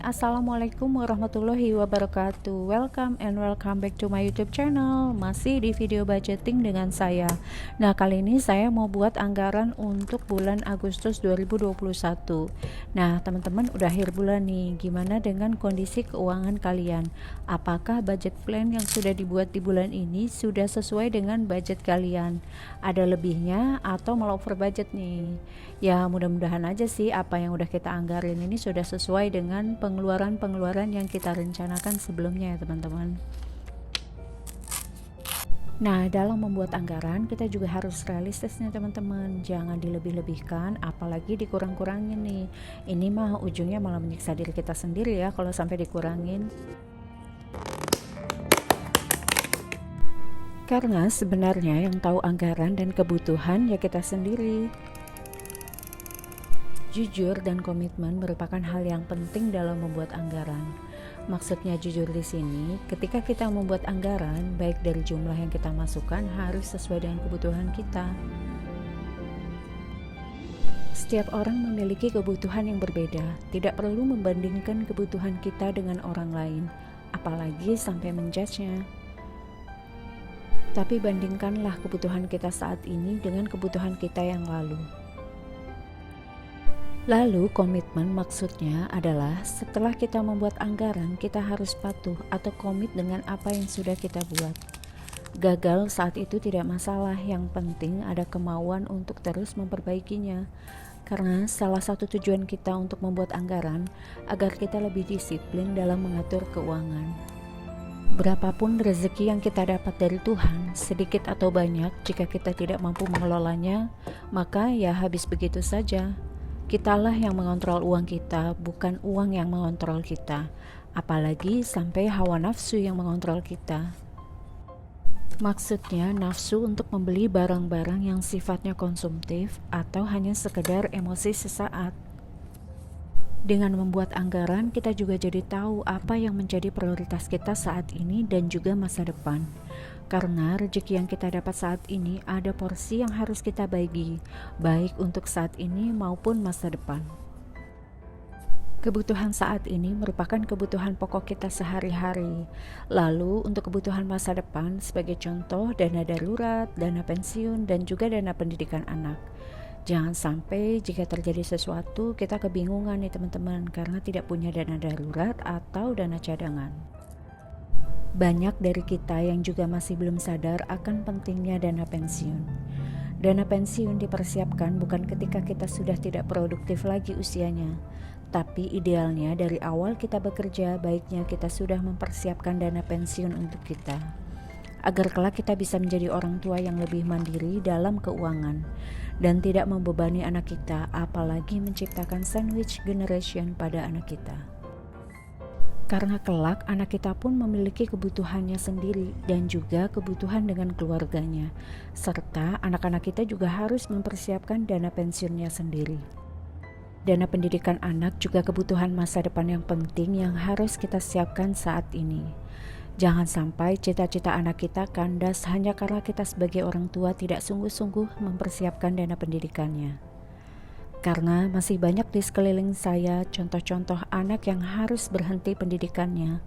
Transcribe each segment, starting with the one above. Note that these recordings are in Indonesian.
Assalamualaikum warahmatullahi wabarakatuh. Welcome back to my YouTube channel. Masih di video budgeting dengan saya. Nah, kali ini saya mau buat anggaran untuk bulan Agustus 2021. Nah, teman-teman udah akhir bulan nih. Gimana dengan kondisi keuangan kalian? Apakah budget plan yang sudah dibuat di bulan ini sudah sesuai dengan budget kalian? Ada lebihnya atau malah over budget nih? Ya, mudah-mudahan aja sih apa yang udah kita anggarin ini sudah sesuai dengan pengeluaran-pengeluaran yang kita rencanakan sebelumnya ya teman-teman. Nah, dalam membuat anggaran kita juga harus realistis nih teman-teman. Jangan dilebih-lebihkan, apalagi dikurang-kurangin nih. Ini mah ujungnya malah menyiksa diri kita sendiri ya kalau sampai dikurangin. Karena sebenarnya yang tahu anggaran dan kebutuhan ya kita sendiri. Jujur dan komitmen merupakan hal yang penting dalam membuat anggaran. Maksudnya jujur di sini, ketika kita membuat anggaran, baik dari jumlah yang kita masukkan harus sesuai dengan kebutuhan kita. Setiap orang memiliki kebutuhan yang berbeda, tidak perlu membandingkan kebutuhan kita dengan orang lain, apalagi sampai menjudge-nya. Tapi bandingkanlah kebutuhan kita saat ini dengan kebutuhan kita yang lalu. Lalu komitmen maksudnya adalah setelah kita membuat anggaran kita harus patuh atau komit dengan apa yang sudah kita buat. Gagal saat itu tidak masalah, yang penting ada kemauan untuk terus memperbaikinya. Karena salah satu tujuan kita untuk membuat anggaran agar kita lebih disiplin dalam mengatur keuangan. Berapapun rezeki yang kita dapat dari Tuhan, sedikit atau banyak, jika kita tidak mampu mengelolanya, maka ya habis begitu saja. Kitalah yang mengontrol uang kita, bukan uang yang mengontrol kita. Apalagi sampai hawa nafsu yang mengontrol kita. Maksudnya nafsu untuk membeli barang-barang yang sifatnya konsumtif atau hanya sekedar emosi sesaat. Dengan membuat anggaran, kita juga jadi tahu apa yang menjadi prioritas kita saat ini dan juga masa depan. Karena rezeki yang kita dapat saat ini ada porsi yang harus kita bagi, baik untuk saat ini maupun masa depan. Kebutuhan saat ini merupakan kebutuhan pokok kita sehari-hari. Lalu untuk kebutuhan masa depan, sebagai contoh dana darurat, dana pensiun, dan juga dana pendidikan anak. Jangan sampai jika terjadi sesuatu kita kebingungan nih teman-teman karena tidak punya dana darurat atau dana cadangan. Banyak dari kita yang juga masih belum sadar akan pentingnya dana pensiun. Dana pensiun dipersiapkan bukan ketika kita sudah tidak produktif lagi usianya, tapi idealnya dari awal kita bekerja, baiknya kita sudah mempersiapkan dana pensiun untuk kita. Agar kelak kita bisa menjadi orang tua yang lebih mandiri dalam keuangan dan tidak membebani anak kita, apalagi menciptakan sandwich generation pada anak kita. Karena kelak anak kita pun memiliki kebutuhannya sendiri dan juga kebutuhan dengan keluarganya, serta anak-anak kita juga harus mempersiapkan dana pensiunnya sendiri. Dana pendidikan anak juga kebutuhan masa depan yang penting yang harus kita siapkan saat ini. Jangan sampai cita-cita anak kita kandas hanya karena kita sebagai orang tua tidak sungguh-sungguh mempersiapkan dana pendidikannya. Karena masih banyak di sekeliling saya contoh-contoh anak yang harus berhenti pendidikannya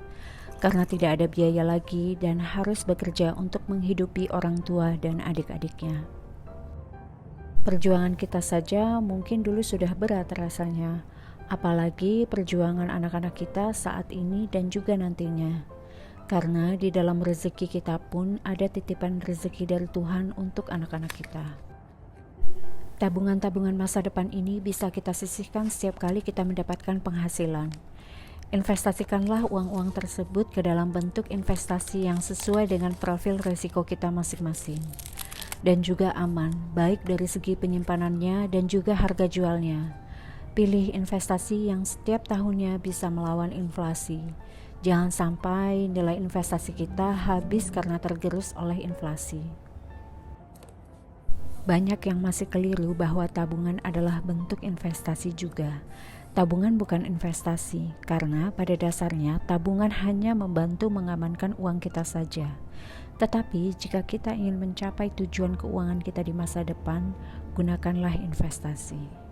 karena tidak ada biaya lagi dan harus bekerja untuk menghidupi orang tua dan adik-adiknya. Perjuangan kita saja mungkin dulu sudah berat rasanya, apalagi perjuangan anak-anak kita saat ini dan juga nantinya. Karena di dalam rezeki kita pun ada titipan rezeki dari Tuhan untuk anak-anak kita. Tabungan-tabungan masa depan ini bisa kita sisihkan setiap kali kita mendapatkan penghasilan. Investasikanlah uang-uang tersebut ke dalam bentuk investasi yang sesuai dengan profil risiko kita masing-masing. Dan juga aman, baik dari segi penyimpanannya dan juga harga jualnya. Pilih investasi yang setiap tahunnya bisa melawan inflasi. Jangan sampai nilai investasi kita habis karena tergerus oleh inflasi. Banyak yang masih keliru bahwa tabungan adalah bentuk investasi juga. Tabungan bukan investasi, karena pada dasarnya tabungan hanya membantu mengamankan uang kita saja. Tetapi jika kita ingin mencapai tujuan keuangan kita di masa depan, gunakanlah investasi.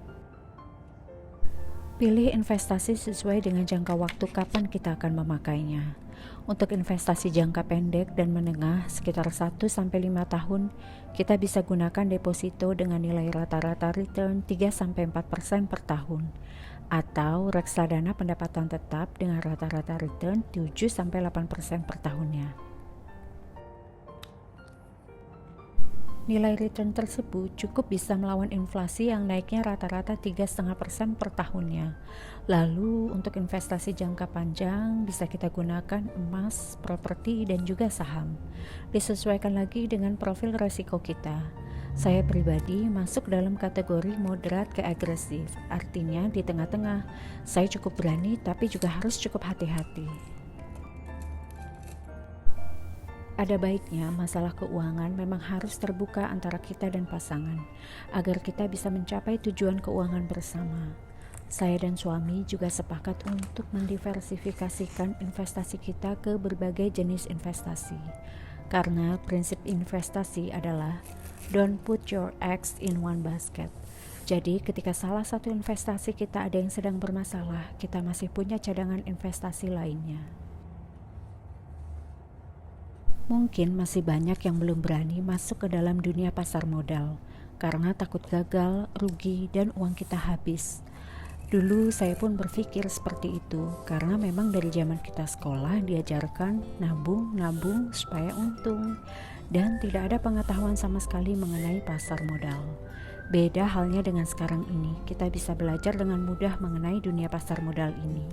Pilih investasi sesuai dengan jangka waktu kapan kita akan memakainya. Untuk investasi jangka pendek dan menengah sekitar 1-5 tahun, kita bisa gunakan deposito dengan nilai rata-rata return 3-4% per tahun, atau reksadana pendapatan tetap dengan rata-rata return 7-8% per tahunnya. Nilai return tersebut cukup bisa melawan inflasi yang naiknya rata-rata 3,5% per tahunnya. Lalu untuk investasi jangka panjang bisa kita gunakan emas, properti, dan juga saham. Disesuaikan lagi dengan profil risiko kita. Saya pribadi masuk dalam kategori moderat ke agresif, artinya di tengah-tengah. Saya cukup berani tapi juga harus cukup hati-hati. Ada baiknya masalah keuangan memang harus terbuka antara kita dan pasangan, agar kita bisa mencapai tujuan keuangan bersama. Saya dan suami juga sepakat untuk mendiversifikasikan investasi kita ke berbagai jenis investasi. Karena prinsip investasi adalah don't put your eggs in one basket. Jadi ketika salah satu investasi kita ada yang sedang bermasalah, kita masih punya cadangan investasi lainnya. Mungkin masih banyak yang belum berani masuk ke dalam dunia pasar modal karena takut gagal, rugi, dan uang kita habis. Dulu saya pun berpikir seperti itu karena memang dari zaman kita sekolah diajarkan nabung supaya untung dan tidak ada pengetahuan sama sekali mengenai pasar modal. Beda halnya dengan sekarang ini, kita bisa belajar dengan mudah mengenai dunia pasar modal ini.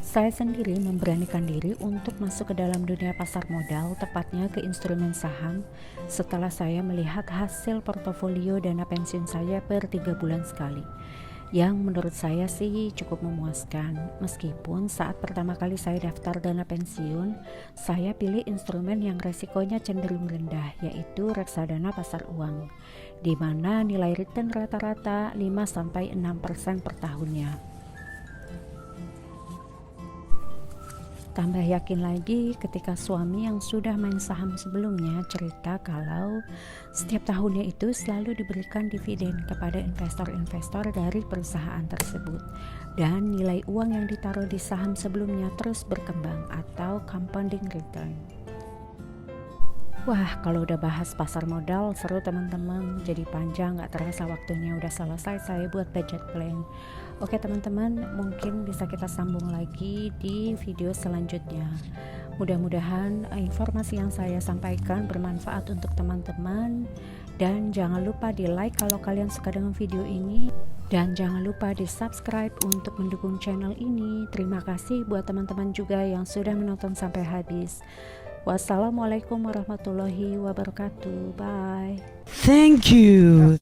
Saya sendiri memberanikan diri untuk masuk ke dalam dunia pasar modal, tepatnya ke instrumen saham, setelah saya melihat hasil portofolio dana pensiun saya per 3 bulan sekali, yang menurut saya sih cukup memuaskan. Meskipun saat pertama kali saya daftar dana pensiun, saya pilih instrumen yang resikonya cenderung rendah, yaitu reksadana pasar uang, di mana nilai return rata-rata 5-6% per tahunnya. Tambah yakin lagi ketika suami yang sudah main saham sebelumnya cerita kalau setiap tahunnya itu selalu diberikan dividen kepada investor-investor dari perusahaan tersebut, dan nilai uang yang ditaruh di saham sebelumnya terus berkembang atau compounding return. Wah, kalau udah bahas pasar modal seru teman-teman, jadi panjang, gak terasa waktunya udah selesai saya buat budget plan. Oke teman-teman, mungkin bisa kita sambung lagi di video selanjutnya. Mudah-mudahan informasi yang saya sampaikan bermanfaat untuk teman-teman, dan jangan lupa di like kalau kalian suka dengan video ini, dan jangan lupa di subscribe untuk mendukung channel ini. Terima kasih buat teman-teman juga yang sudah menonton sampai habis. Wassalamualaikum warahmatullahi wabarakatuh. Bye. Thank you.